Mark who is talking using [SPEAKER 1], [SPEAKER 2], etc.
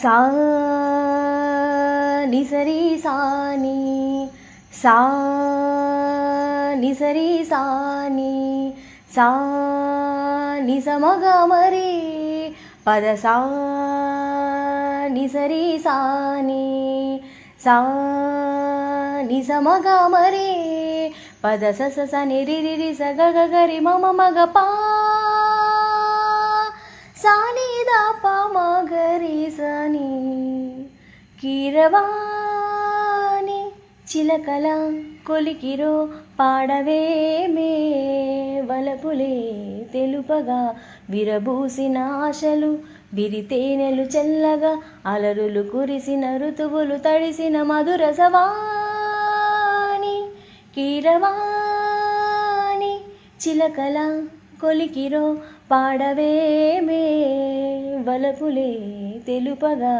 [SPEAKER 1] సా నిసరి సాని సా నిసరి సాని సా నిసమగ మరి పద సా నిసరి సాని సా నిసమగ మరి పద స స స ని రి రి రి స గ గ గ రి మ మ మ గ పా సా ని ద ప మ గ రి స ని కీరవాణి చిలకల కొలికిరో పాడవేమే వలపులే తెలుపగా విరబూసిన ఆశలు బిరితేనెలు చెల్లగా అలరులు కురిసిన ఋతువులు తడిసిన మధురసవాణి కీరవాణి చిలకల కొలికిరో పాడవేమే వలపులే తెలుపగా